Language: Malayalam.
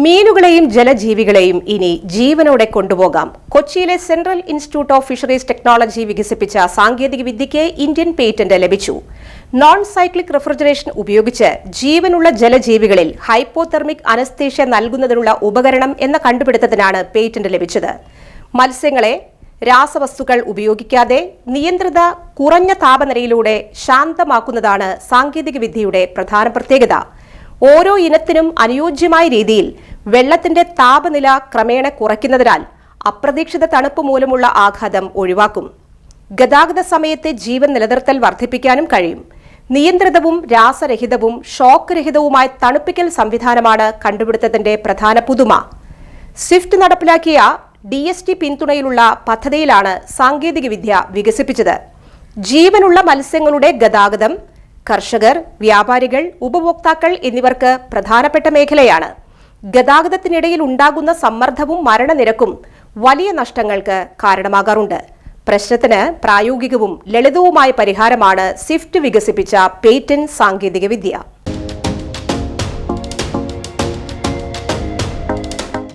മീനുകളെയും ജലജീവികളെയും ഇനി ജീവനോടെ കൊണ്ടുപോകാം. കൊച്ചിയിലെ central institute of fisheries technology വികസിപ്പിച്ച സാങ്കേതിക വിദ്യയ്ക്ക് ഇന്ത്യൻ പേറ്റന്റ് ലഭിച്ചു. നോൺ സൈക്ലിക് റെഫ്രിജറേഷൻ ഉപയോഗിച്ച് ജീവനുള്ള ജലജീവികളിൽ ഹൈപ്പോതെർമിക് അനസ്തേഷ്യ നൽകുന്നതിനുള്ള ഉപകരണം എന്ന കണ്ടുപിടുത്തത്തിനാണ് പേറ്റന്റ് ലഭിച്ചത്. മത്സ്യങ്ങളെ രാസവസ്തുക്കൾ ഉപയോഗിക്കാതെ നിയന്ത്രിത കുറഞ്ഞ താപനിലയിലൂടെ ശാന്തമാക്കുന്നതാണ് സാങ്കേതിക വിദ്യയുടെ പ്രധാന പ്രത്യേകത. ഓരോ ഇനത്തിനും അനുയോജ്യമായ രീതിയിൽ വെള്ളത്തിന്റെ താപനില ക്രമേണ കുറയ്ക്കുന്നതിനാൽ അപ്രതീക്ഷിത തണുപ്പ് മൂലമുള്ള ആഘാതം ഒഴിവാക്കും. ഗതാഗത സമയത്തെ ജീവൻ നിലനിർത്തൽ വർദ്ധിപ്പിക്കാനും കഴിയും. നിയന്ത്രിതവും രാസരഹിതവും ഷോക്ക് രഹിതവുമായ തണുപ്പിക്കൽ സംവിധാനമാണ് കണ്ടുപിടുത്തത്തിന്റെ പ്രധാന പുതുമ. സ്വിഫ്റ്റ് നടപ്പിലാക്കിയ DST പിന്തുണയിലുള്ള പദ്ധതിയിലാണ് സാങ്കേതികവിദ്യ വികസിപ്പിച്ചത്. ജീവനുള്ള മത്സ്യങ്ങളുടെ ഗതാഗതം കർഷകർ, വ്യാപാരികൾ, ഉപഭോക്താക്കൾ എന്നിവർക്ക് പ്രധാനപ്പെട്ട മേഖലയാണ്. ഗതാഗതത്തിനിടയിൽ ഉണ്ടാകുന്ന സമ്മർദ്ദവും മരണനിരക്കും വലിയ നഷ്ടങ്ങൾക്ക് കാരണമാകാറുണ്ട്. പ്രശ്നത്തിന് പ്രായോഗികവും ലളിതവുമായ പരിഹാരമാണ് സ്വിഫ്റ്റ് വികസിപ്പിച്ച പേറ്റന്റ് സാങ്കേതികവിദ്യ.